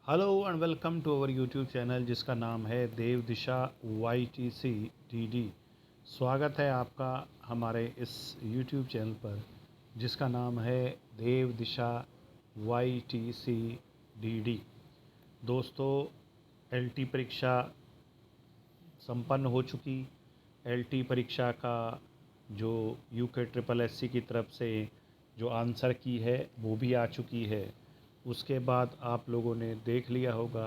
Hello and welcome to our YouTube channel जिसका नाम है देव दिशा YTC DD। स्वागत है आपका हमारे इस यूट्यूब चैनल पर जिसका नाम है देव दिशा YTC DD। दोस्तों, LT परीक्षा संपन्न हो चुकी। LT परीक्षा का जो UK ट्रिपल SC की तरफ से जो आंसर की है वो भी आ चुकी है। उसके बाद आप लोगों ने देख लिया होगा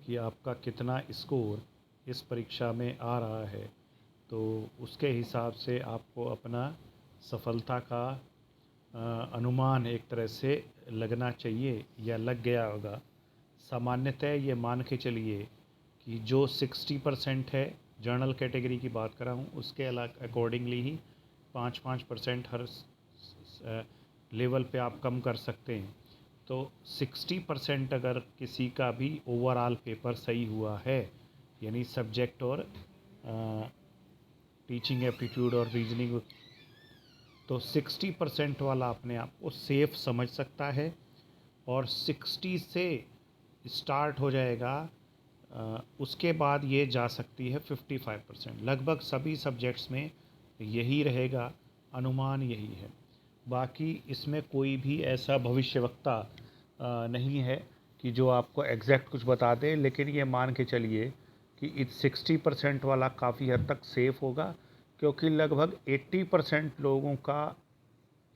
कि आपका कितना स्कोर इस परीक्षा में आ रहा है, तो उसके हिसाब से आपको अपना सफलता का अनुमान एक तरह से लगना चाहिए या लग गया होगा। सामान्यतः ये मान के चलिए कि जो 60% है, जर्नल कैटेगरी की बात कर रहा हूँ, उसके अलग अकॉर्डिंगली ही 5-5% हर लेवल पे आप कम कर सकते हैं। तो 60% अगर किसी का भी ओवरऑल पेपर सही हुआ है, यानी सब्जेक्ट और टीचिंग एप्टीट्यूड और रीजनिंग, तो 60% वाला अपने आप को सेफ समझ सकता है। और 60 से स्टार्ट हो जाएगा, उसके बाद ये जा सकती है 55%। लगभग सभी सब्जेक्ट्स में यही रहेगा, अनुमान यही है। बाकी इसमें कोई भी ऐसा भविष्यवक्ता नहीं है कि जो आपको एग्जैक्ट कुछ बता दे, लेकिन ये मान के चलिए कि इस 60% वाला काफ़ी हद तक सेफ़ होगा, क्योंकि लगभग 80% लोगों का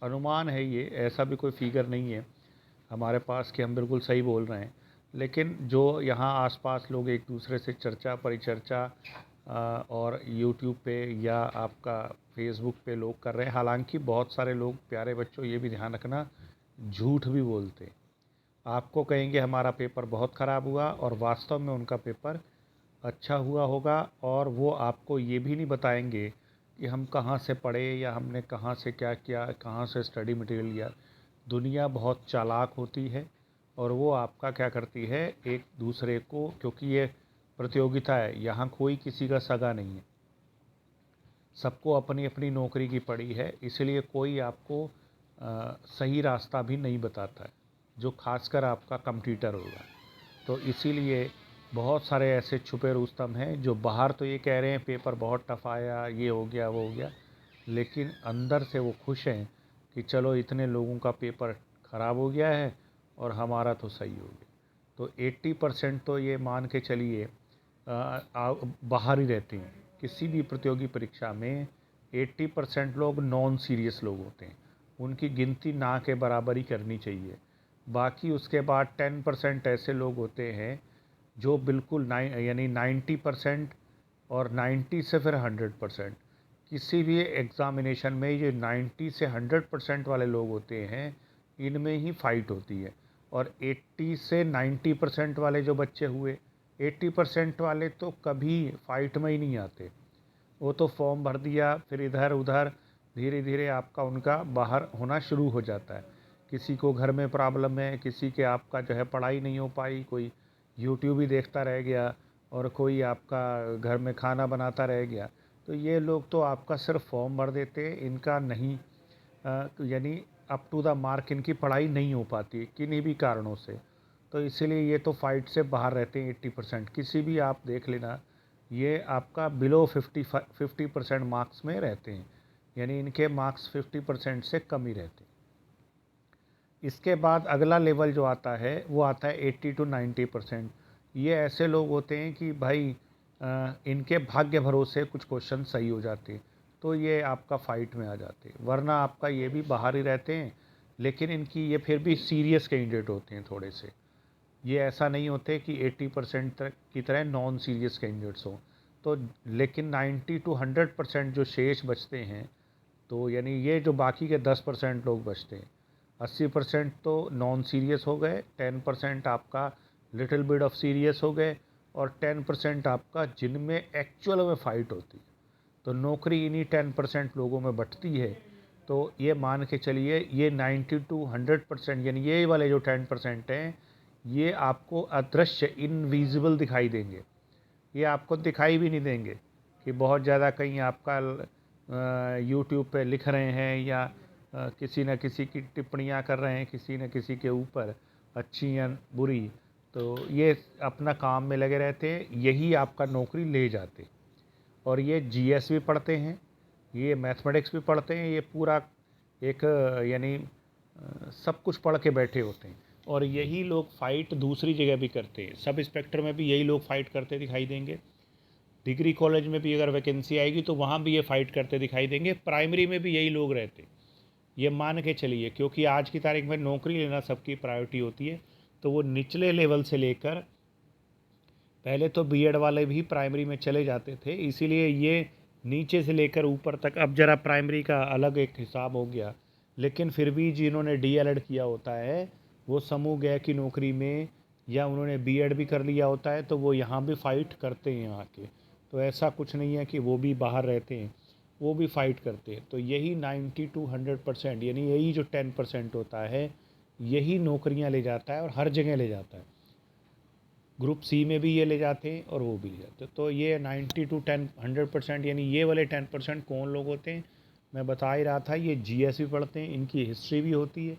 अनुमान है। ये ऐसा भी कोई फिगर नहीं है हमारे पास कि हम बिल्कुल सही बोल रहे हैं, लेकिन जो यहाँ आसपास लोग एक दूसरे से चर्चा परिचर्चा और यूट्यूब पे या आपका फेसबुक पे लोग कर रहे हैं। हालांकि बहुत सारे लोग, प्यारे बच्चों, ये भी ध्यान रखना, झूठ भी बोलते। आपको कहेंगे हमारा पेपर बहुत ख़राब हुआ और वास्तव में उनका पेपर अच्छा हुआ होगा, और वो आपको ये भी नहीं बताएंगे कि हम कहाँ से पढ़े या हमने कहाँ से क्या किया, कहाँ से स्टडी मटेरियल लिया। दुनिया बहुत चालाक होती है और वो आपका क्या करती है, एक दूसरे को, क्योंकि ये प्रतियोगिता है, यहाँ कोई किसी का सगा नहीं है, सबको अपनी अपनी नौकरी की पड़ी है, इसलिए कोई आपको सही रास्ता भी नहीं बताता है, जो खासकर आपका कंप्यूटर होगा। तो इसीलिए बहुत सारे ऐसे छुपे रुस्तम हैं जो बाहर तो ये कह रहे हैं पेपर बहुत टफ आया, ये हो गया वो हो गया, लेकिन अंदर से वो खुश हैं कि चलो इतने लोगों का पेपर ख़राब हो गया है और हमारा तो सही हो गया। तो 80% तो ये मान के चलिए बाहर ही रहते हैं। किसी भी प्रतियोगी परीक्षा में 80% लोग नॉन सीरियस लोग होते हैं, उनकी गिनती ना के बराबर ही करनी चाहिए। बाकी उसके बाद 10% ऐसे लोग होते हैं जो बिल्कुल यानी 90% और 90 से फिर 100%। किसी भी एग्ज़ामिनेशन में ये 90 से 100% वाले लोग होते हैं, इनमें ही फ़ाइट होती है। और 80 से 90% वाले जो बच्चे हुए, 80% वाले तो कभी फ़ाइट में ही नहीं आते। वो तो फॉर्म भर दिया, फिर इधर उधर धीरे धीरे आपका उनका बाहर होना शुरू हो जाता है। किसी को घर में प्रॉब्लम है, किसी के आपका जो है पढ़ाई नहीं हो पाई, कोई यूट्यूब ही देखता रह गया, और कोई आपका घर में खाना बनाता रह गया। तो ये लोग तो आपका सिर्फ फॉर्म भर देते हैं, इनका नहीं यानी अप टू द मार्क इनकी पढ़ाई नहीं हो पाती किन्हीं भी कारणों से। तो इसीलिए ये तो फाइट से बाहर रहते हैं 80%। किसी भी आप देख लेना, ये आपका बिलो 50% मार्क्स में रहते हैं, यानी इनके मार्क्स 50% से कम ही रहते हैं। इसके बाद अगला लेवल जो आता है वो आता है 80 to 90%। ये ऐसे लोग होते हैं कि भाई इनके भाग्य भरोसे कुछ क्वेश्चन सही हो जाते हैं, तो ये आपका फ़ाइट में आ जाते हैं, वरना आपका ये भी बाहर ही रहते हैं। लेकिन इनकी ये फिर भी सीरियस कैंडिडेट होते हैं थोड़े से, ये ऐसा नहीं होते कि 80% तक की तरह नॉन सीरियस कैंडिडेट्स हों। तो लेकिन 90 to 100% जो शेष बचते हैं, तो यानी ये जो बाकी के 10% लोग बचते हैं, 80% तो नॉन सीरियस हो गए, 10% आपका लिटिल बिट ऑफ सीरियस हो गए, और 10% आपका जिनमें एक्चुअल में फ़ाइट होती है। तो नौकरी इन्हीं 10% लोगों में बंटती है। तो ये मान के चलिए, ये 90 to 100%, यानी ये वाले जो 10% हैं, ये आपको अदृश्य, इनविजिबल दिखाई देंगे। ये आपको दिखाई भी नहीं देंगे कि बहुत ज़्यादा कहीं आपका यूट्यूब पे लिख रहे हैं या किसी न किसी की टिप्पणियाँ कर रहे हैं किसी न किसी के ऊपर, अच्छी या बुरी। तो ये अपना काम में लगे रहते हैं, यही आपका नौकरी ले जाते। और ये जीएस भी पढ़ते हैं, ये मैथमेटिक्स भी पढ़ते हैं, ये पूरा एक यानी सब कुछ पढ़ के बैठे होते हैं। और यही लोग फ़ाइट दूसरी जगह भी करते हैं, सब इंस्पेक्टर में भी यही लोग फ़ाइट करते दिखाई देंगे। डिग्री कॉलेज में भी अगर वैकेंसी आएगी तो वहाँ भी ये फ़ाइट करते दिखाई देंगे। प्राइमरी में भी यही लोग रहते, ये मान के चलिए, क्योंकि आज की तारीख में नौकरी लेना सबकी प्रायोरिटी होती है। तो वो निचले लेवल से लेकर, पहले तो बीएड वाले भी प्राइमरी में चले जाते थे, इसीलिए ये नीचे से लेकर ऊपर तक अब ज़रा प्राइमरी का अलग एक हिसाब हो गया। लेकिन फिर भी जिन्होंने डीएलएड किया होता है वो समूह गया की नौकरी में, या उन्होंने बीएड भी कर लिया होता है, तो वो यहाँ भी फ़ाइट करते हैं यहाँ के। तो ऐसा कुछ नहीं है कि वो भी बाहर रहते हैं, वो भी फ़ाइट करते हैं। तो यही 90 to 100%, यानी यही जो 10% होता है, यही नौकरियाँ ले जाता है और हर जगह ले जाता है। ग्रुप सी में भी ये ले जाते हैं और वो भी ले जाते हैं। तो ये 90 to 100%, यानी ये वाले 10% कौन लोग होते हैं, मैं बता ही रहा था। ये जीएस भी पढ़ते हैं, इनकी हिस्ट्री भी होती है,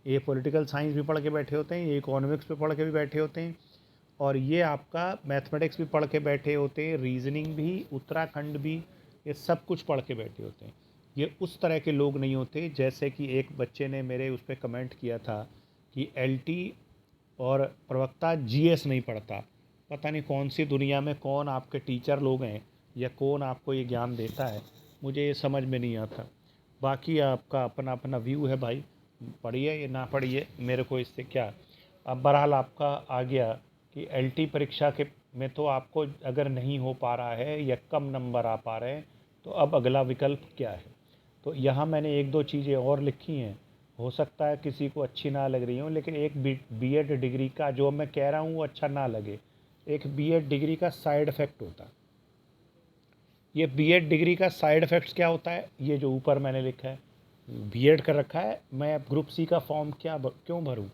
ये पॉलिटिकल साइंस भी पढ़ के बैठे होते हैं, ये इकोनॉमिक्स पे पढ़ के भी बैठे होते हैं, और ये आपका मैथमेटिक्स भी पढ़ के बैठे होते हैं, रीजनिंग भी, उत्तराखंड भी, ये सब कुछ पढ़ के बैठे होते हैं। ये उस तरह के लोग नहीं होते, जैसे कि एक बच्चे ने मेरे उस पर कमेंट किया था कि एलटी और प्रवक्ता जीएस नहीं पढ़ता। पता नहीं कौन सी दुनिया में कौन आपके टीचर लोग हैं या कौन आपको ये ज्ञान देता है, मुझे ये समझ में नहीं आता। बाकी आपका अपना अपना व्यू है भाई, पढ़िए या ना पढ़िए, मेरे को इससे क्या। अब बहरहाल आपका आ गया कि एलटी परीक्षा के में तो आपको अगर नहीं हो पा रहा है या कम नंबर आ पा रहे हैं, तो अब अगला विकल्प क्या है। तो यहाँ मैंने एक दो चीज़ें और लिखी हैं, हो सकता है किसी को अच्छी ना लग रही हो, लेकिन एक बीएड डिग्री का जो मैं कह रहा हूँ वो अच्छा ना लगे। एक बीएड डिग्री का साइड इफ़ेक्ट होता है। ये बीएड डिग्री का साइड इफ़ेक्ट्स क्या होता है, ये जो ऊपर मैंने लिखा है, बीएड कर रखा है, मैं अब ग्रुप सी का फॉर्म क्यों भरूं।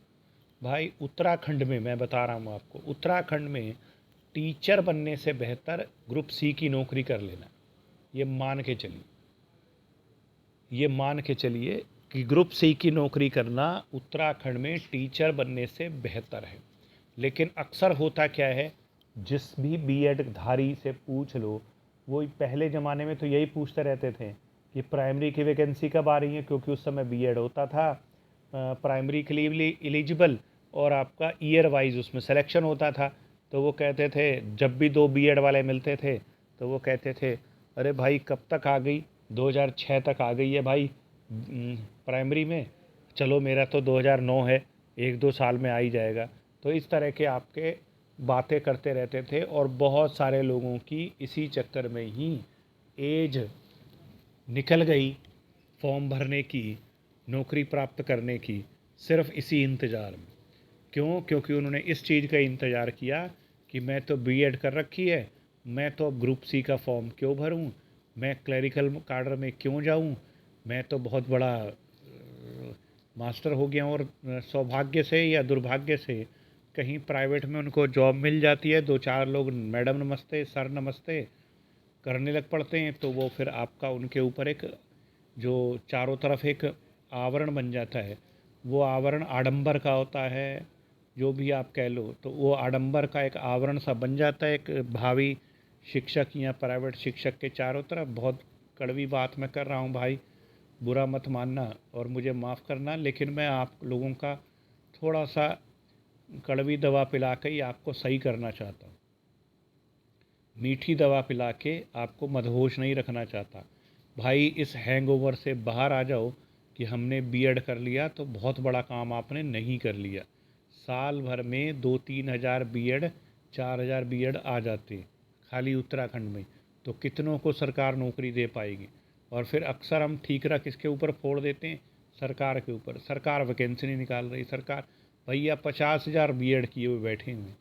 भाई उत्तराखंड में, मैं बता रहा हूँ आपको, उत्तराखंड में टीचर बनने से बेहतर ग्रुप सी की नौकरी कर लेना। ये मान के चलिए, ये मान के चलिए कि ग्रुप सी की नौकरी करना उत्तराखंड में टीचर बनने से बेहतर है। लेकिन अक्सर होता क्या है, जिस भी बीएड धारी से पूछ लो, वो पहले ज़माने में तो यही पूछते रहते थे कि प्राइमरी की वैकेंसी कब आ रही है, क्योंकि उस समय बीएड होता था प्राइमरी के लिए एलिजिबल, और आपका ईयर वाइज उसमें सिलेक्शन होता था। तो वो कहते थे, जब भी दो बीएड वाले मिलते थे तो वो कहते थे, अरे भाई कब तक आ गई, 2006 तक आ गई है भाई प्राइमरी में, चलो मेरा तो 2009 है, एक दो साल में आ ही जाएगा। तो इस तरह के आपके बातें करते रहते थे, और बहुत सारे लोगों की इसी चक्कर में ही एज निकल गई फॉर्म भरने की, नौकरी प्राप्त करने की, सिर्फ इसी इंतज़ार में। क्यों? क्योंकि उन्होंने इस चीज़ का इंतज़ार किया कि मैं तो बीएड कर रखी है, मैं तो अब ग्रुप सी का फॉर्म क्यों भरूं, मैं क्लरिकल काडर में क्यों जाऊं, मैं तो बहुत बड़ा मास्टर हो गया हूं। और सौभाग्य से या दुर्भाग्य से कहीं प्राइवेट में उनको जॉब मिल जाती है, दो चार लोग मैडम नमस्ते, सर नमस्ते करने लग पड़ते हैं, तो वो फिर आपका उनके ऊपर एक जो चारों तरफ एक आवरण बन जाता है, वो आवरण आडंबर का होता है, जो भी आप कह लो, तो वो आडंबर का एक आवरण सा बन जाता है एक भावी शिक्षक या प्राइवेट शिक्षक के चारों तरफ। बहुत कड़वी बात मैं कर रहा हूँ भाई, बुरा मत मानना और मुझे माफ़ करना, लेकिन मैं आप लोगों का थोड़ा सा कड़वी दवा पिला के ही आपको सही करना चाहता हूँ, मीठी दवा पिला के आपको मदहोश नहीं रखना चाहता। भाई इस हैंगओवर से बाहर आ जाओ कि हमने बीएड कर लिया तो बहुत बड़ा काम आपने नहीं कर लिया। साल भर में 2-3 हज़ार बीएड, 4,000 बीएड आ जाते खाली उत्तराखंड में, तो कितनों को सरकार नौकरी दे पाएगी। और फिर अक्सर हम ठीकरा किसके ऊपर फोड़ देते हैं, सरकार के ऊपर। सरकार वैकेंसी नहीं निकाल रही, सरकार भैया 50,000 बीएड किए हुए बैठे हुए हैं,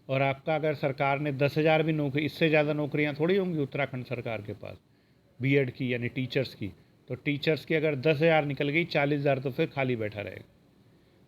और आपका अगर सरकार ने 10,000 भी नौकरी, इससे ज़्यादा नौकरियां थोड़ी होंगी उत्तराखंड सरकार के पास बीएड की यानी टीचर्स की। तो टीचर्स की अगर 10,000 निकल गई, 40,000 तो फिर खाली बैठा रहेगा।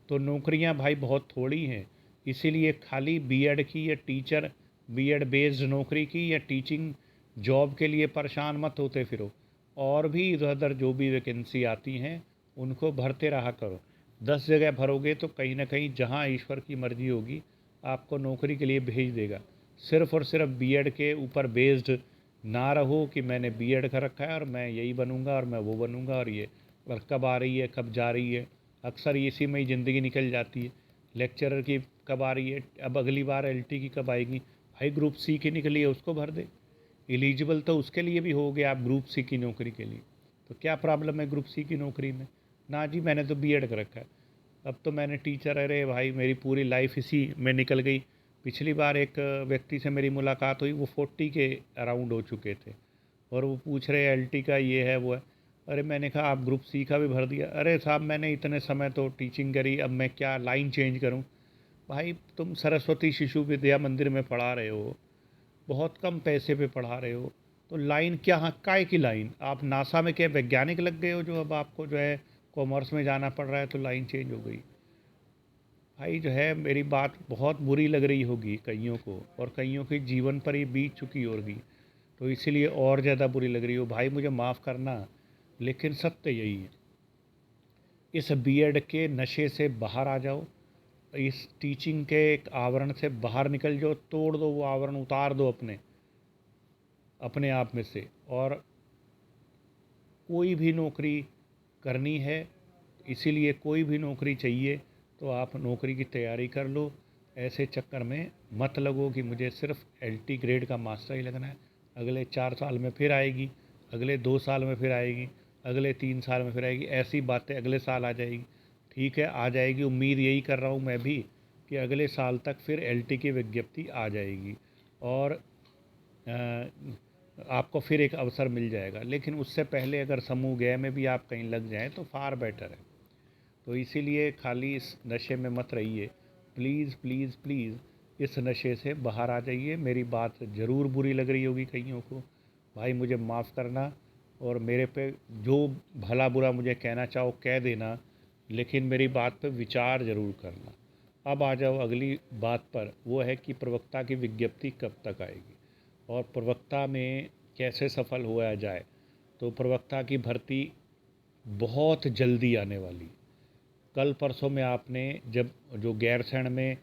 तो नौकरियां भाई बहुत थोड़ी हैं, इसीलिए खाली बीएड की या टीचर बीएड बेस्ड नौकरी की या टीचिंग जॉब के लिए परेशान मत होते फिरो। और भी इधर उधर जो भी वैकेंसी आती हैं उनको भरते रहा करो। 10 जगह भरोगे तो कहीं ना कहीं जहाँ ईश्वर की मर्जी होगी आपको नौकरी के लिए भेज देगा। सिर्फ़ और सिर्फ बीएड के ऊपर बेस्ड ना रहो कि मैंने बीएड कर रखा है और मैं यही बनूंगा और मैं वो बनूंगा और ये, और कब आ रही है कब जा रही है, अक्सर इसी में ही ज़िंदगी निकल जाती है। लेक्चरर की कब आ रही है, अब अगली बार एलटी की कब आएगी, भाई ग्रुप सी की निकली है उसको भर दे, एलिजिबल तो उसके लिए भी हो गया आप ग्रुप सी की नौकरी के लिए। तो क्या प्रॉब्लम है ग्रुप सी की नौकरी में? ना जी मैंने तो बीएड कर रखा है, अब तो मैंने टीचर, अरे भाई मेरी पूरी लाइफ इसी में निकल गई। पिछली बार एक व्यक्ति से मेरी मुलाकात हुई, वो 40 के अराउंड हो चुके थे और वो पूछ रहे एलटी का ये है वो है। अरे मैंने कहा आप ग्रुप सी का भी भर दिया? अरे साहब मैंने इतने समय तो टीचिंग करी, अब मैं क्या लाइन चेंज करूं? भाई तुम सरस्वती शिशु विद्या मंदिर में पढ़ा रहे हो, बहुत कम पैसे पे पढ़ा रहे हो, तो लाइन क्या, हाँ काय की लाइन? आप नासा में क्या वैज्ञानिक लग गए हो जो अब आपको जो है कॉमर्स में जाना पड़ रहा है तो लाइन चेंज हो गई? भाई जो है मेरी बात बहुत बुरी लग रही होगी कईयों को, और कईयों के जीवन पर ये बीत चुकी होगी, तो इसीलिए और ज़्यादा बुरी लग रही हो। भाई मुझे माफ़ करना, लेकिन सत्य यही है, इस बीएड के नशे से बाहर आ जाओ, इस टीचिंग के एक आवरण से बाहर निकल जाओ, तोड़ दो वो आवरण, उतार दो अपने अपने आप में से। और कोई भी नौकरी करनी है, इसीलिए कोई भी नौकरी चाहिए तो आप नौकरी की तैयारी कर लो। ऐसे चक्कर में मत लगो कि मुझे सिर्फ एलटी ग्रेड का मास्टर ही लगना है, अगले 4 साल में फिर आएगी, अगले 2 साल में फिर आएगी, अगले 3 साल में फिर आएगी, ऐसी बातें अगले साल आ जाएगी। ठीक है आ जाएगी, उम्मीद यही कर रहा हूँ मैं भी कि अगले साल तक फिर एलटी की विज्ञप्ति आ जाएगी और आपको फिर एक अवसर मिल जाएगा। लेकिन उससे पहले अगर समूह गय में भी आप कहीं लग जाएं तो फार बेटर है। तो इसीलिए खाली इस नशे में मत रहिए, प्लीज़ प्लीज़ प्लीज़ इस नशे से बाहर आ जाइए। मेरी बात ज़रूर बुरी लग रही होगी कईयों को, भाई मुझे माफ़ करना, और मेरे पे जो भला बुरा मुझे कहना चाहो कह देना, लेकिन मेरी बात पे विचार ज़रूर करना। अब आ जाओ अगली बात पर, वो है कि प्रवक्ता की विज्ञप्ति कब तक आएगी और प्रवक्ता में कैसे सफल हुआ जाए। तो प्रवक्ता की भर्ती बहुत जल्दी आने वाली। कल परसों में आपने जब जो गैरसैंण में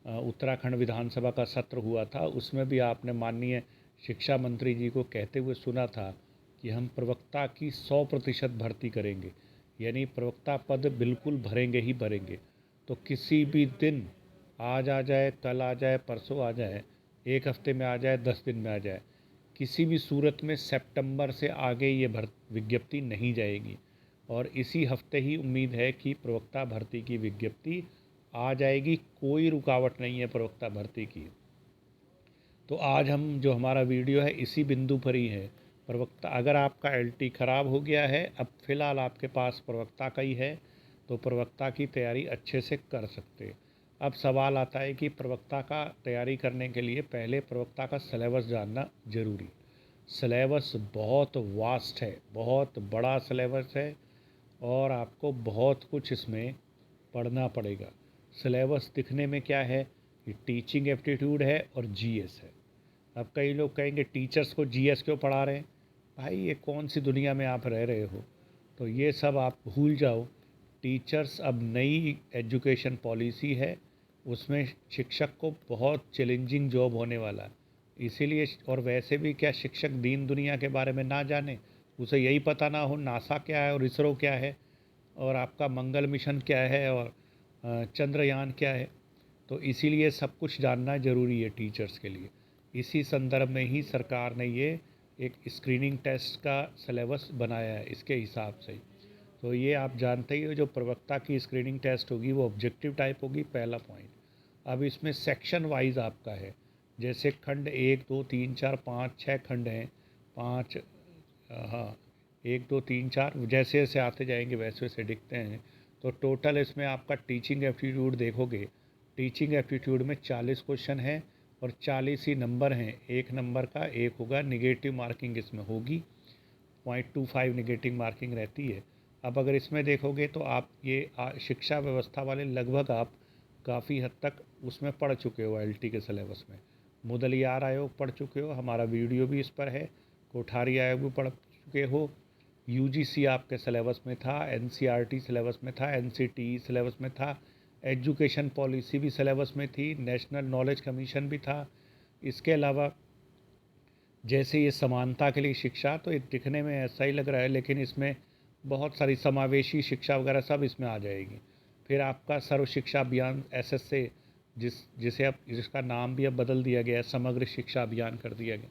उत्तराखंड विधानसभा का सत्र हुआ था, उसमें भी आपने माननीय शिक्षा मंत्री जी को कहते हुए सुना था कि हम प्रवक्ता की 100% भर्ती करेंगे, यानी प्रवक्ता पद बिल्कुल भरेंगे ही भरेंगे। तो किसी भी दिन आज आ जाए, कल आ जाए, परसों आ जाए, एक हफ्ते में आ जाए, 10 दिन में आ जाए, किसी भी सूरत में सितंबर से आगे ये विज्ञप्ति नहीं जाएगी। और इसी हफ्ते ही उम्मीद है कि प्रवक्ता भर्ती की विज्ञप्ति आ जाएगी, कोई रुकावट नहीं है प्रवक्ता भर्ती की। तो आज हम जो हमारा वीडियो है इसी बिंदु पर ही है। प्रवक्ता, अगर आपका एलटी ख़राब हो गया है, अब फ़िलहाल आपके पास प्रवक्ता का ही है, तो प्रवक्ता की तैयारी अच्छे से कर सकते। अब सवाल आता है कि प्रवक्ता का तैयारी करने के लिए पहले प्रवक्ता का सिलेबस जानना ज़रूरी। सिलेबस बहुत वास्ट है, बहुत बड़ा सिलेबस है और आपको बहुत कुछ इसमें पढ़ना पड़ेगा। सिलेबस दिखने में क्या है, ये टीचिंग एप्टीट्यूड है और जीएस है। अब कई लोग कहेंगे टीचर्स को जीएस क्यों पढ़ा रहे हैं? भाई ये कौन सी दुनिया में आप रह रहे हो? तो ये सब आप भूल जाओ। टीचर्स अब नई एजुकेशन पॉलिसी है, उसमें शिक्षक को बहुत चैलेंजिंग जॉब होने वाला है। इसीलिए, और वैसे भी क्या शिक्षक दीन दुनिया के बारे में ना जाने, उसे यही पता ना हो नासा क्या है और इसरो क्या है और आपका मंगल मिशन क्या है और चंद्रयान क्या है। तो इसीलिए सब कुछ जानना ज़रूरी है टीचर्स के लिए। इसी संदर्भ में ही सरकार ने ये एक स्क्रीनिंग टेस्ट का सिलेबस बनाया है इसके हिसाब से। तो ये आप जानते ही हो, जो प्रवक्ता की स्क्रीनिंग टेस्ट होगी वो ऑब्जेक्टिव टाइप होगी, पहला पॉइंट। अब इसमें सेक्शन वाइज आपका है, जैसे खंड 1 2 3 4 5 6 खंड हैं, 5, हाँ 1 2 3 4 जैसे जैसे आते जाएंगे वैसे वैसे दिखते हैं। तो टोटल इसमें आपका टीचिंग एप्टीट्यूड देखोगे, टीचिंग एप्टीट्यूड में 40 क्वेश्चन हैं और 40 ही नंबर हैं। एक नंबर का एक होगा, निगेटिव मार्किंग इसमें होगी, 0.25 निगेटिव मार्किंग रहती है। अब अगर इसमें देखोगे तो आप ये शिक्षा व्यवस्था वाले लगभग आप काफ़ी हद तक उसमें पढ़ चुके हो। एलटी के सिलेबस में मुदलियार आयोग पढ़ चुके हो, हमारा वीडियो भी इस पर है, कोठारी आयोग भी पढ़ चुके हो, यूजीसी आपके सिलेबस में था, एनसीईआरटी सिलेबस में था, एनसीटी सिलेबस में था, एजुकेशन पॉलिसी भी सिलेबस में थी, नेशनल नॉलेज कमीशन भी था। इसके अलावा जैसे ये समानता के लिए शिक्षा, तो ये दिखने में ऐसा ही लग रहा है, लेकिन इसमें बहुत सारी समावेशी शिक्षा वगैरह सब इसमें आ जाएगी। फिर आपका सर्व शिक्षा अभियान SSA, जिसे अब जिसका नाम भी अब बदल दिया गया है, समग्र शिक्षा अभियान कर दिया गया।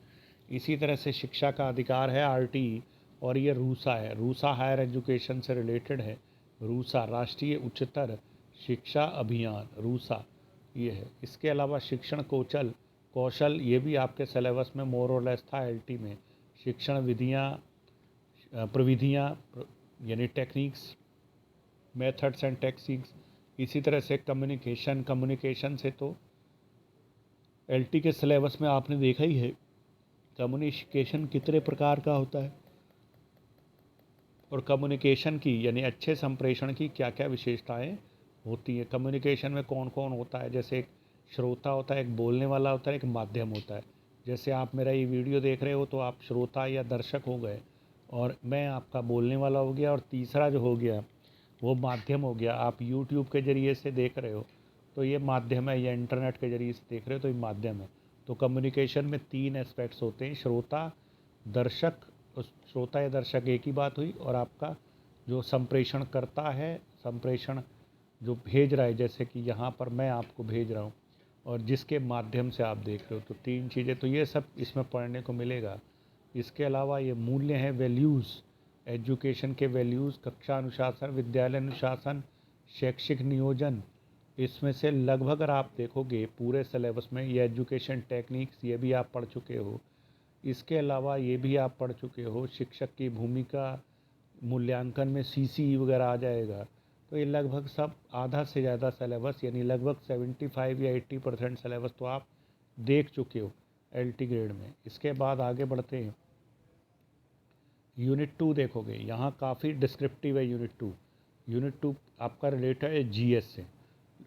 इसी तरह से शिक्षा का अधिकार है RTE, और ये रूसा है, रूसा हायर एजुकेशन से रिलेटेड है। रूसा राष्ट्रीय उच्चतर शिक्षा अभियान, रूसा ये है। इसके अलावा शिक्षण कौशल कौशल ये भी आपके सिलेबस में मोर और लेस था LT में। शिक्षण विधियाँ, प्रविधियाँ, यानी टेक्निक्स, मेथड्स एंड टेक्निक्स। इसी तरह से कम्युनिकेशन से तो LT के सिलेबस में आपने देखा ही है कम्युनिकेशन कितने प्रकार का होता है, और कम्युनिकेशन की यानी अच्छे संप्रेषण की क्या क्या विशेषताएं होती हैं। कम्युनिकेशन में कौन कौन होता है, जैसे एक श्रोता होता है, एक बोलने वाला होता है, एक माध्यम होता है। जैसे आप मेरा ये वीडियो देख रहे हो तो आप श्रोता या दर्शक हो गए, और मैं आपका बोलने वाला हो गया, और तीसरा जो हो गया वो माध्यम हो गया। आप यूट्यूब के ज़रिए से देख रहे हो तो ये माध्यम है, या इंटरनेट के ज़रिए से देख रहे हो तो ये माध्यम है। तो कम्युनिकेशन में 3 एस्पेक्ट्स होते हैं, श्रोता, दर्शक। उस श्रोता या दर्शक एक ही बात हुई, और आपका जो संप्रेषण करता है, संप्रेषण जो भेज रहा है, जैसे कि यहाँ पर मैं आपको भेज रहा हूँ, और जिसके माध्यम से आप देख रहे हो। तो 3 चीज़ें, तो ये सब इसमें पढ़ने को मिलेगा। इसके अलावा ये मूल्य हैं, वैल्यूज़, एजुकेशन के वैल्यूज़, कक्षा अनुशासन, विद्यालय अनुशासन, शैक्षिक नियोजन। इसमें से लगभग अगर आप देखोगे पूरे सिलेबस में, ये एजुकेशन टेक्निक्स ये भी आप पढ़ चुके हो। इसके अलावा ये भी आप पढ़ चुके हो, शिक्षक की भूमिका, मूल्यांकन में CCE वगैरह आ जाएगा। तो ये लगभग सब आधा से ज़्यादा सिलेबस, यानी लगभग 75 या 80% सिलेबस तो आप देख चुके हो LT ग्रेड में। इसके बाद आगे बढ़ते हैं, यूनिट 2 देखोगे, यहाँ काफ़ी डिस्क्रिप्टिव है यूनिट 2 आपका रिलेटेड है GS से,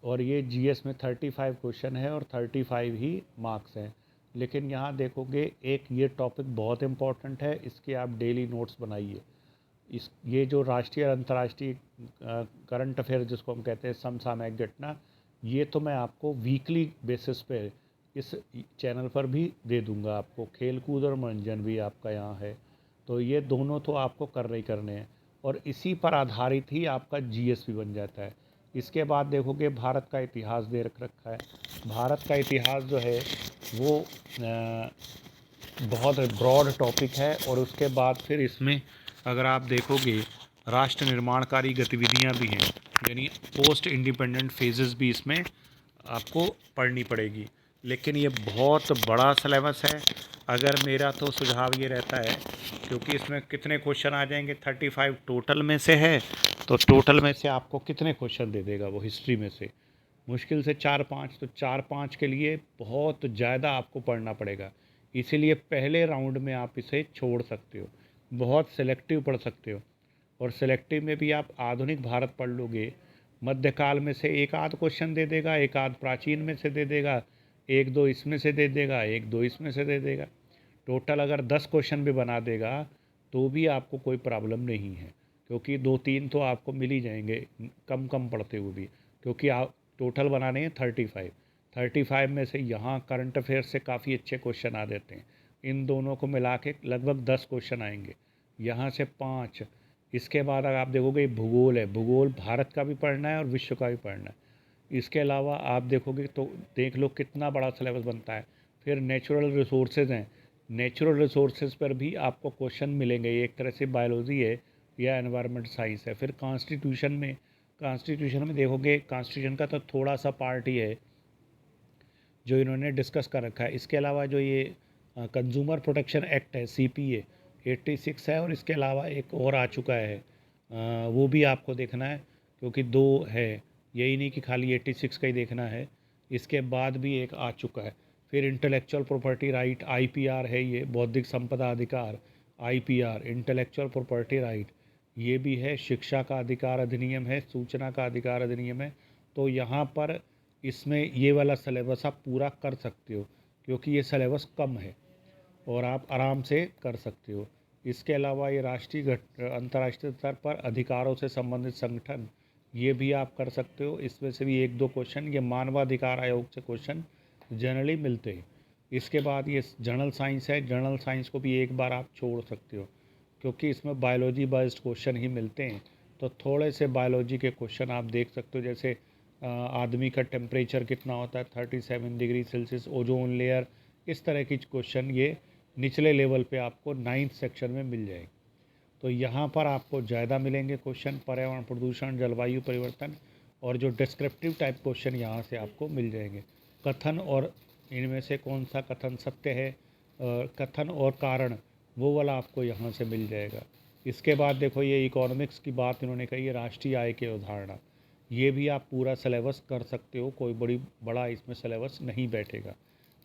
और ये GS में 35 क्वेश्चन है और 35 ही मार्क्स हैं। लेकिन यहाँ देखोगे एक ये टॉपिक बहुत इम्पॉर्टेंट है, इसके आप डेली नोट्स बनाइए। इस ये जो राष्ट्रीय और अंतर्राष्ट्रीय करंट अफेयर जिसको हम कहते हैं, समसामयिक घटना, ये तो मैं आपको वीकली बेसिस पे इस चैनल पर भी दे दूंगा आपको। खेल कूद और मनोरंजन भी आपका यहाँ है, तो ये दोनों तो आपको करने ही करने हैं, और इसी पर आधारित ही आपका GS भी बन जाता है। इसके बाद देखोगे भारत का इतिहास दे रखा है। भारत का इतिहास जो है वो बहुत ब्रॉड टॉपिक है, और उसके बाद फिर इसमें अगर आप देखोगे राष्ट्र निर्माणकारी गतिविधियां भी हैं, यानी पोस्ट इंडिपेंडेंट फेजेस भी इसमें आपको पढ़नी पड़ेगी। लेकिन ये बहुत बड़ा सिलेबस है। अगर मेरा तो सुझाव ये रहता है, क्योंकि इसमें कितने क्वेश्चन आ जाएंगे, 35 टोटल में से है, तो टोटल में से आपको कितने क्वेश्चन दे देगा वो हिस्ट्री में से, मुश्किल से 4-5। तो 4-5 के लिए बहुत ज़्यादा आपको पढ़ना पड़ेगा। इसीलिए पहले राउंड में आप इसे छोड़ सकते हो, बहुत सेलेक्टिव पढ़ सकते हो। और सेलेक्टिव में भी आप आधुनिक भारत पढ़ लोगे, मध्यकाल में से एक आध क्वेश्चन दे देगा, एक आध प्राचीन में से दे देगा, एक दो इसमें से दे देगा, एक दो इसमें से दे देगा। टोटल अगर 10 क्वेश्चन भी बना देगा तो भी आपको कोई प्रॉब्लम नहीं है, क्योंकि 2-3 तो आपको मिल ही जाएंगे कम कम पढ़ते हुए भी, क्योंकि आप टोटल बनाने हैं 35 में से यहाँ करंट अफेयर से काफ़ी अच्छे क्वेश्चन आ जाते हैं। इन दोनों को मिला के लगभग 10 क्वेश्चन आएंगे, यहाँ से 5। इसके बाद अगर आप देखोगे भूगोल है, भूगोल भारत का भी पढ़ना है और विश्व का भी पढ़ना है। इसके अलावा आप देखोगे तो देख लो कितना बड़ा सिलेबस बनता है। फिर नेचुरल रिसोर्सेज हैं, नेचुरल रिसोर्सेज पर भी आपको क्वेश्चन मिलेंगे, ये एक तरह से बायोलॉजी है या एनवायरनमेंट साइंस है। फिर कॉन्स्टिट्यूशन में देखोगे, कॉन्स्टिट्यूशन का तो थोड़ा सा पार्ट ही है जो इन्होंने डिस्कस कर रखा है। इसके अलावा जो ये कंज्यूमर प्रोटेक्शन एक्ट है, CPA 86 है, और इसके अलावा एक और आ चुका है, वो भी आपको देखना है, क्योंकि 2 है, यही नहीं कि खाली 86 का ही देखना है, इसके बाद भी एक आ चुका है। फिर इंटेलेक्चुअल प्रॉपर्टी राइट, IPR है, ये बौद्धिक संपदा अधिकार, IPR इंटेलेक्चुअल प्रॉपर्टी राइट, ये भी है। शिक्षा का अधिकार अधिनियम है, सूचना का अधिकार अधिनियम है। तो यहाँ पर इसमें ये वाला सिलेबस आप पूरा कर सकते हो, क्योंकि ये सिलेबस कम है और आप आराम से कर सकते हो। इसके अलावा ये राष्ट्रीय अंतर्राष्ट्रीय स्तर पर अधिकारों से संबंधित संगठन, ये भी आप कर सकते हो। इसमें से भी 1-2 क्वेश्चन ये मानवाधिकार आयोग से क्वेश्चन जनरली मिलते हैं। इसके बाद ये जनरल साइंस है, जनरल साइंस को भी एक बार आप छोड़ सकते हो क्योंकि इसमें बायोलॉजी बेस्ड क्वेश्चन ही मिलते हैं। तो थोड़े से बायोलॉजी के क्वेश्चन आप देख सकते हो, जैसे आदमी का टेम्परेचर कितना होता है 37 डिग्री सेल्सियस, ओजोन लेयर, इस तरह की क्वेश्चन ये निचले लेवल पे आपको 9th सेक्शन में मिल जाएगी। तो यहाँ पर आपको ज़्यादा मिलेंगे क्वेश्चन, पर्यावरण प्रदूषण, जलवायु परिवर्तन, और जो डिस्क्रिप्टिव टाइप क्वेश्चन यहाँ से आपको मिल जाएंगे। कथन और इनमें से कौन सा कथन सत्य है, कथन और कारण, वो वाला आपको यहाँ से मिल जाएगा। इसके बाद देखो ये इकोनॉमिक्स की बात इन्होंने कही है, राष्ट्रीय आय की अवधारणा, ये भी आप पूरा सिलेबस कर सकते हो, कोई बड़ा इसमें सिलेबस नहीं बैठेगा।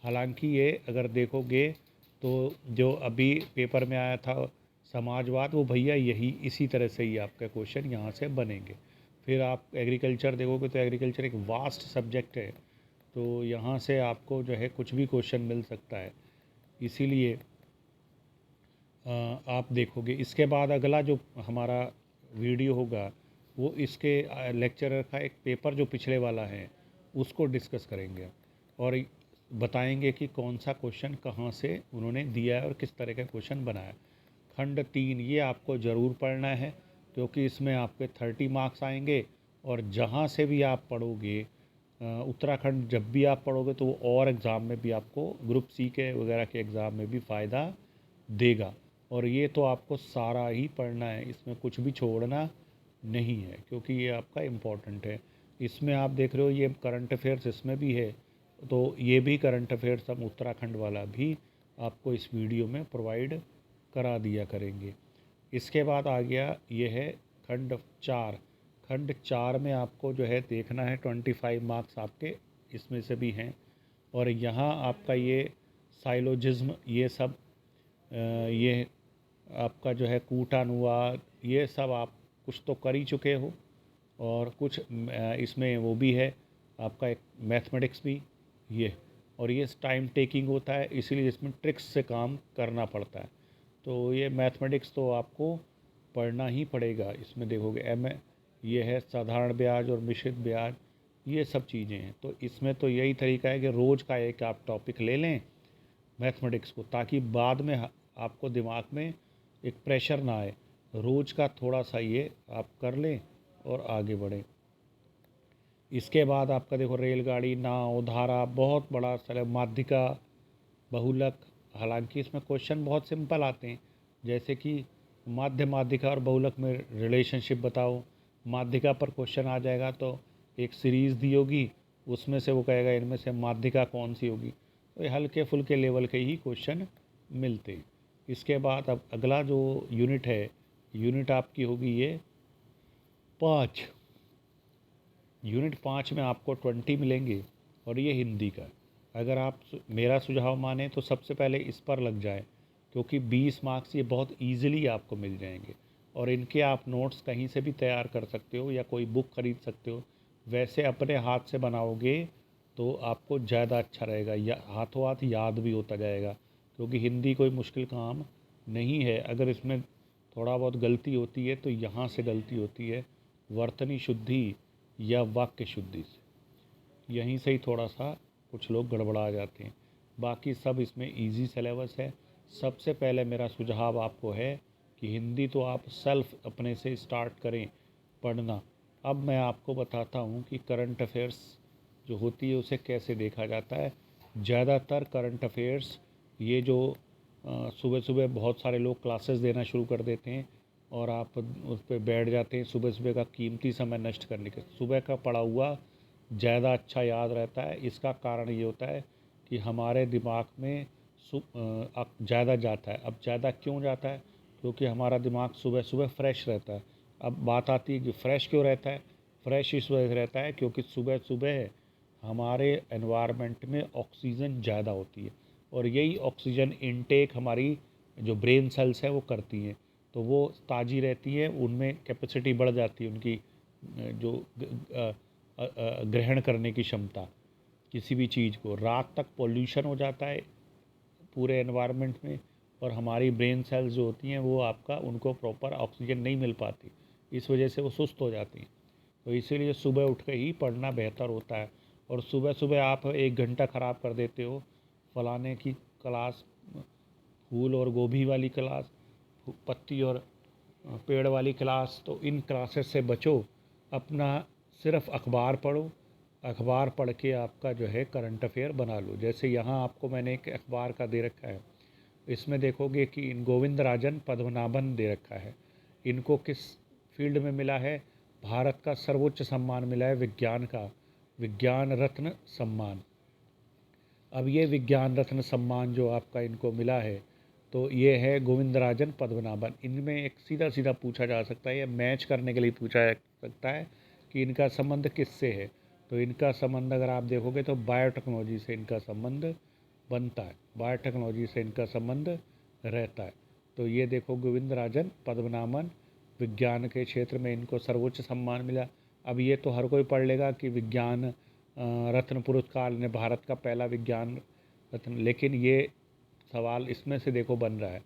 हालांकि ये अगर देखोगे तो जो अभी पेपर में आया था समाजवाद, वो भैया यही इसी तरह से ही आपका क्वेश्चन यहाँ से बनेंगे। फिर आप एग्रीकल्चर देखोगे तो एग्रीकल्चर एक वास्ट सब्जेक्ट है, तो यहाँ से आपको जो है कुछ भी क्वेश्चन मिल सकता है। इसीलिए आप देखोगे। इसके बाद अगला जो हमारा वीडियो होगा वो इसके लेक्चरर का एक पेपर जो पिछले वाला है उसको डिस्कस करेंगे और बताएंगे कि कौन सा क्वेश्चन कहाँ से उन्होंने दिया है और किस तरह का क्वेश्चन बनाया। खंड 3 ये आपको ज़रूर पढ़ना है क्योंकि इसमें आपके 30 मार्क्स आएंगे, और जहाँ से भी आप पढ़ोगे उत्तराखंड जब भी आप पढ़ोगे तो वो और एग्ज़ाम में भी आपको ग्रुप सी के वगैरह के एग्ज़ाम में भी फ़ायदा देगा। और ये तो आपको सारा ही पढ़ना है, इसमें कुछ भी छोड़ना नहीं है क्योंकि ये आपका इम्पोर्टेंट है। इसमें आप देख रहे हो ये करंट अफेयर्स इसमें भी है, तो ये भी करंट अफेयर्स हम उत्तराखंड वाला भी आपको इस वीडियो में प्रोवाइड करा दिया करेंगे। इसके बाद आ गया ये है खंड 4। खंड 4 में आपको जो है देखना है 25 मार्क्स आपके इसमें से भी हैं, और यहाँ आपका ये साइलोजिज्म ये सब ये आपका जो है कूटानुवाद ये सब आप कुछ तो कर ही चुके हो, और कुछ इसमें वो भी है आपका एक मैथमेटिक्स भी ये, और ये टाइम टेकिंग होता है इसीलिए इसमें ट्रिक्स से काम करना पड़ता है। तो ये मैथमेटिक्स तो आपको पढ़ना ही पड़ेगा। इसमें देखोगे ये है साधारण ब्याज और मिश्रित ब्याज, ये सब चीज़ें हैं। तो इसमें तो यही तरीका है कि रोज़ का एक आप टॉपिक ले लें मैथमेटिक्स को, ताकि बाद में आपको दिमाग में एक प्रेशर ना आए। रोज़ का थोड़ा सा ये आप कर लें और आगे बढ़ें। इसके बाद आपका देखो रेलगाड़ी, नाव, धारा, बहुत बड़ा माध्यिका, बहुलक। हालांकि इसमें क्वेश्चन बहुत सिंपल आते हैं, जैसे कि माध्यिका और बहुलक में रिलेशनशिप बताओ। माध्यिका पर क्वेश्चन आ जाएगा तो एक सीरीज़ दी होगी, उसमें से वो कहेगा इनमें से माध्यिका कौन सी होगी। तो ये हल्के फुल्के लेवल के ही क्वेश्चन मिलते हैं। इसके बाद अब अगला जो यूनिट है, यूनिट आपकी होगी ये 5। यूनिट 5 में आपको 20 मिलेंगे और ये हिंदी का। अगर आप मेरा सुझाव माने तो सबसे पहले इस पर लग जाए क्योंकि 20 मार्क्स ये बहुत ईजिली आपको मिल जाएंगे, और इनके आप नोट्स कहीं से भी तैयार कर सकते हो या कोई बुक ख़रीद सकते हो। वैसे अपने हाथ से बनाओगे तो आपको ज़्यादा अच्छा रहेगा, या हाथों हाथ याद भी होता जाएगा, क्योंकि हिंदी कोई मुश्किल काम नहीं है। अगर इसमें थोड़ा बहुत गलती होती है तो यहाँ से गलती होती है, वर्तनी शुद्धि या वाक्य शुद्धि से, यहीं से ही थोड़ा सा कुछ लोग गड़बड़ा जाते हैं। बाकी सब इसमें इजी सिलेबस है। सबसे पहले मेरा सुझाव आपको है कि हिंदी तो आप सेल्फ अपने से स्टार्ट करें पढ़ना। अब मैं आपको बताता हूँ कि करंट अफेयर्स जो होती है उसे कैसे देखा जाता है। ज़्यादातर करंट अफेयर्स ये जो सुबह सुबह बहुत सारे लोग क्लासेस देना शुरू कर देते हैं और आप उस पर बैठ जाते हैं सुबह सुबह का कीमती समय नष्ट करने के। सुबह का पढ़ा हुआ ज़्यादा अच्छा याद रहता है। इसका कारण ये होता है कि हमारे दिमाग में ज़्यादा जाता है। अब ज़्यादा क्यों जाता है? क्योंकि हमारा दिमाग सुबह सुबह फ्रेश रहता है। अब बात आती है कि फ्रेश क्यों रहता है? फ्रेश इस वजह से रहता है क्योंकि सुबह सुबह हमारे एनवायरनमेंट में ऑक्सीजन ज़्यादा होती है, और यही ऑक्सीजन इनटेक हमारी जो ब्रेन सेल्स हैं वो करती हैं, तो वो ताज़ी रहती है, उनमें कैपेसिटी बढ़ जाती है, उनकी जो ग्रहण करने की क्षमता किसी भी चीज़ को। रात तक पोल्यूशन हो जाता है पूरे एनवायरनमेंट में, और हमारी ब्रेन सेल्स जो होती हैं वो आपका उनको प्रॉपर ऑक्सीजन नहीं मिल पाती, इस वजह से वो सुस्त हो जाती हैं। तो इसीलिए सुबह उठ के ही पढ़ना बेहतर होता है। और सुबह सुबह आप 1 घंटा ख़राब कर देते हो, फलाने की क्लास, फूल और गोभी वाली क्लास, पत्ती और पेड़ वाली क्लास, तो इन क्लासेस से बचो। अपना सिर्फ अखबार पढ़ो, अखबार पढ़ के आपका जो है करंट अफेयर बना लो। जैसे यहाँ आपको मैंने एक अखबार का दे रखा है, इसमें देखोगे कि इन गोविंद राजन पद्मनाभन दे रखा है। इनको किस फील्ड में मिला है? भारत का सर्वोच्च सम्मान मिला है विज्ञान का, विज्ञान रत्न सम्मान। अब ये विज्ञान रत्न सम्मान जो आपका इनको मिला है, तो ये है गोविंद राजन पद्मनाभन। इनमें एक सीधा सीधा पूछा जा सकता है, या मैच करने के लिए पूछा जा सकता है कि इनका संबंध किससे है। तो इनका संबंध अगर आप देखोगे तो बायोटेक्नोलॉजी से इनका संबंध बनता है, बायोटेक्नोलॉजी से इनका संबंध रहता है। तो ये देखो गोविंद राजन पद्मनाभन, विज्ञान के क्षेत्र में इनको सर्वोच्च सम्मान मिला। अब ये तो हर कोई पढ़ लेगा कि विज्ञान रत्न पुरस्कार ने भारत का पहला विज्ञान रत्न, लेकिन ये सवाल इसमें से देखो बन रहा है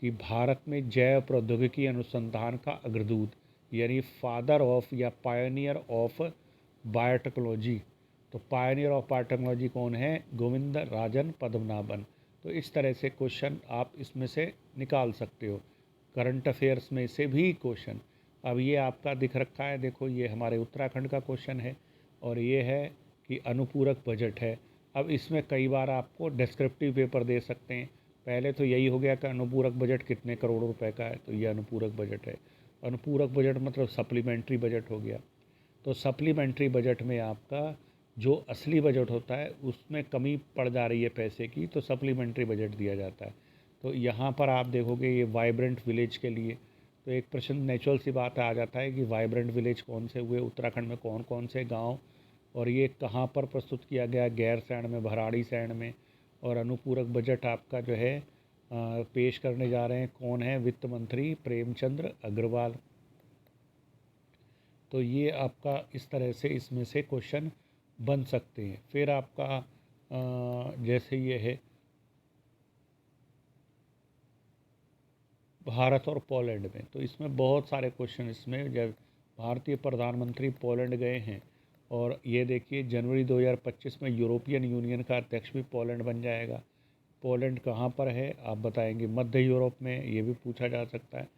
कि भारत में जैव प्रौद्योगिकी अनुसंधान का अग्रदूत, यानी फादर ऑफ या पायनियर ऑफ बायोटेक्नोलॉजी, तो पायनियर ऑफ बायोटेक्नोलॉजी कौन है? गोविंद राजन पद्मनाभन। तो इस तरह से क्वेश्चन आप इसमें से निकाल सकते हो, करंट अफेयर्स में से भी क्वेश्चन। अब ये आपका दिख रखा है, देखो ये हमारे उत्तराखंड का क्वेश्चन है, और ये है कि अनुपूरक बजट है। अब इसमें कई बार आपको डिस्क्रिप्टिव पेपर दे सकते हैं। पहले तो यही हो गया कि अनुपूरक बजट कितने करोड़ रुपए का है, तो ये अनुपूरक बजट है। अनुपूरक बजट मतलब सप्लीमेंट्री बजट हो गया। तो सप्लीमेंट्री बजट में आपका जो असली बजट होता है उसमें कमी पड़ जा रही है पैसे की, तो सप्लीमेंट्री बजट दिया जाता है। तो यहाँ पर आप देखोगे ये वाइब्रेंट विलेज के लिए, तो एक प्रश्न नेचुरल सी बात आ जाता है कि वाइब्रेंट विलेज कौन से हुए, उत्तराखंड में कौन कौन से गांव, और ये कहाँ पर प्रस्तुत किया गया? गैरसैंण में, भराड़ीसैंण में। और अनुपूरक बजट आपका जो है पेश करने जा रहे हैं कौन है? वित्त मंत्री प्रेमचंद्र अग्रवाल। तो ये आपका इस तरह से इसमें से क्वेश्चन बन सकते हैं। फिर आपका जैसे ये है भारत और पोलैंड में, तो इसमें बहुत सारे क्वेश्चन, इसमें जब भारतीय प्रधानमंत्री पोलैंड गए हैं, और ये देखिए जनवरी 2025 में यूरोपियन यूनियन का अध्यक्ष भी पोलैंड बन जाएगा। पोलैंड कहाँ पर है आप बताएंगे? मध्य यूरोप में, ये भी पूछा जा सकता है।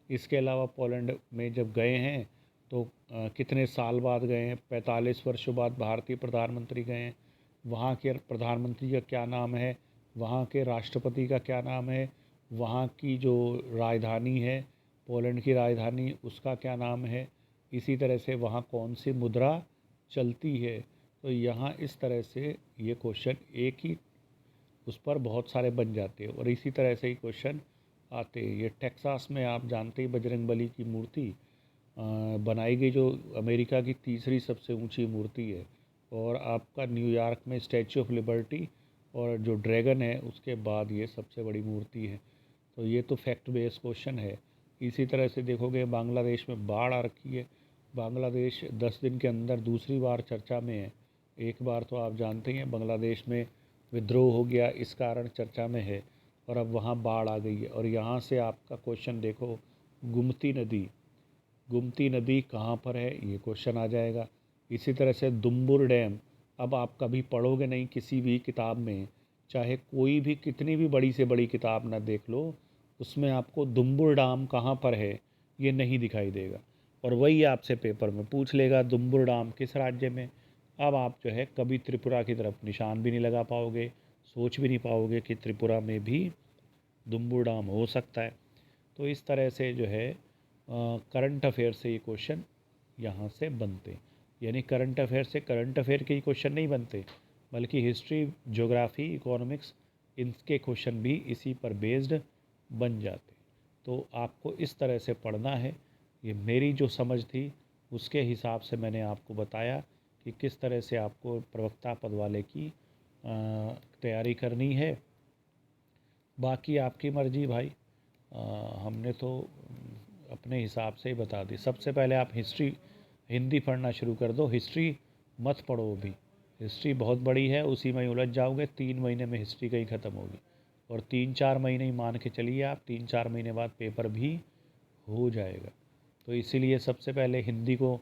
इसके अलावा पोलैंड में जब गए हैं तो कितने साल बाद गए हैं? 45 वर्षों बाद भारतीय प्रधानमंत्री गए हैं। वहाँ के प्रधानमंत्री का क्या नाम है? वहाँ के राष्ट्रपति का क्या नाम है? वहाँ की जो राजधानी है, पोलैंड की राजधानी, उसका क्या नाम है? इसी तरह से वहाँ कौन सी मुद्रा चलती है? तो यहाँ इस तरह से ये क्वेश्चन एक ही उस पर बहुत सारे बन जाते हैं, और इसी तरह से ही क्वेश्चन आते हैं। ये टेक्सास में आप जानते ही बजरंगबली की मूर्ति बनाई गई, जो अमेरिका की तीसरी सबसे ऊंची मूर्ति है। और आपका न्यूयॉर्क में स्टैचू ऑफ लिबर्टी और जो ड्रैगन है उसके बाद ये सबसे बड़ी मूर्ति है। तो ये तो फैक्ट बेस्ड क्वेश्चन है। इसी तरह से देखोगे बांग्लादेश में बाढ़ आ रखी है। बांग्लादेश 10 दिन के अंदर दूसरी बार चर्चा में है। एक बार तो आप जानते हैं बांग्लादेश में विद्रोह हो गया, इस कारण चर्चा में है, और अब वहाँ बाढ़ आ गई है। और यहाँ से आपका क्वेश्चन देखो, गुमती नदी, गुमती नदी कहाँ पर है, ये क्वेश्चन आ जाएगा। इसी तरह से दुम्बुर डैम, अब आप कभी पढ़ोगे नहीं किसी भी किताब में, चाहे कोई भी कितनी भी बड़ी से बड़ी किताब ना देख लो, उसमें आपको दुम्बुर डैम कहाँ पर है ये नहीं दिखाई देगा। और वही आपसे पेपर में पूछ लेगा दुम्बुर डैम किस राज्य में। अब आप जो है कभी त्रिपुरा की तरफ निशान भी नहीं लगा पाओगे, सोच भी नहीं पाओगे कि त्रिपुरा में भी दुम्बुर डैम हो सकता है। तो इस तरह से जो है करंट अफेयर से ये क्वेश्चन यहाँ से बनते। यानी करंट अफेयर से करंट अफेयर के ही क्वेश्चन नहीं बनते, बल्कि हिस्ट्री, ज्योग्राफी, इकोनॉमिक्स, इनके क्वेश्चन भी इसी पर बेस्ड बन जाते। तो आपको इस तरह से पढ़ना है। ये मेरी जो समझ थी उसके हिसाब से मैंने आपको बताया कि किस तरह से आपको प्रवक्ता पद वाले की तैयारी करनी है। बाकी आपकी मर्जी भाई, हमने तो अपने हिसाब से ही बता दी। सबसे पहले आप हिस्ट्री हिंदी पढ़ना शुरू कर दो, हिस्ट्री मत पढ़ो अभी। हिस्ट्री बहुत बड़ी है, उसी में ही उलझ जाओगे। 3 महीने में हिस्ट्री कहीं ख़त्म होगी, और 3-4 महीने ही मान के चलिए आप, 3-4 महीने बाद पेपर भी हो जाएगा। तो इसीलिए सबसे पहले हिंदी को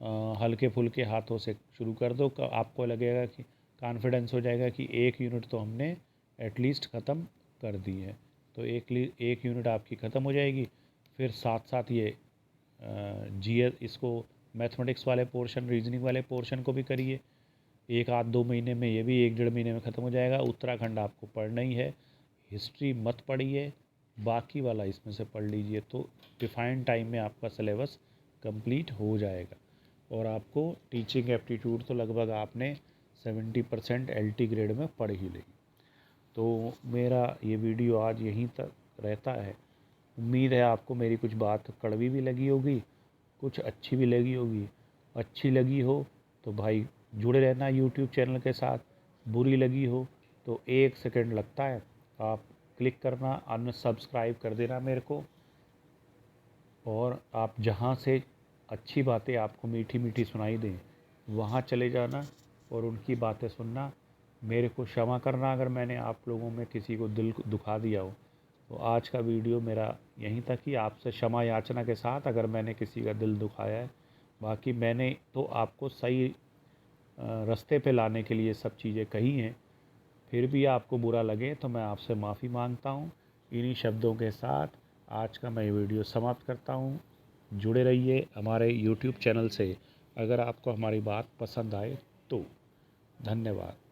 हल्के फुल्के हाथों से शुरू कर दो। आपको लगेगा कि कॉन्फिडेंस हो जाएगा कि 1 यूनिट तो हमने एटलीस्ट ख़त्म कर दी है। तो एक यूनिट आपकी ख़त्म हो जाएगी। फिर साथ साथ ये जीएस, इसको मैथमेटिक्स वाले पोर्शन, रीजनिंग वाले पोर्शन को भी करिए। 1 आध 2 महीने में ये भी 1 डेढ़ महीने में ख़त्म हो जाएगा। उत्तराखंड आपको पढ़ना ही है। हिस्ट्री मत पढ़िए, बाकी वाला इसमें से पढ़ लीजिए, तो डिफाइंड टाइम में आपका सिलेबस कंप्लीट हो जाएगा। और आपको टीचिंग एप्टीट्यूड तो लगभग आपने 70% LT ग्रेड में पढ़ ही ली। तो मेरा ये वीडियो आज यहीं तक रहता है। उम्मीद है आपको मेरी कुछ बात कड़वी भी लगी होगी, कुछ अच्छी भी लगी होगी। अच्छी लगी हो तो भाई जुड़े रहना यूट्यूब चैनल के साथ। बुरी लगी हो तो 1 सेकंड लगता है, आप क्लिक करना, अनसब्सक्राइब कर देना मेरे को। और आप जहाँ से अच्छी बातें आपको मीठी मीठी सुनाई दें वहाँ चले जाना और उनकी बातें सुनना। मेरे को क्षमा करना अगर मैंने आप लोगों में किसी को दिल दुखा दिया हो। तो आज का वीडियो मेरा यहीं तक ही, आपसे क्षमा याचना के साथ अगर मैंने किसी का दिल दुखाया है। बाकी मैंने तो आपको सही रास्ते पे लाने के लिए सब चीज़ें कही हैं। फिर भी आपको बुरा लगे तो मैं आपसे माफ़ी मांगता हूँ। इन्हीं शब्दों के साथ आज का मैं ये वीडियो समाप्त करता हूँ। जुड़े रहिए हमारे यूट्यूब चैनल से अगर आपको हमारी बात पसंद आए तो। धन्यवाद।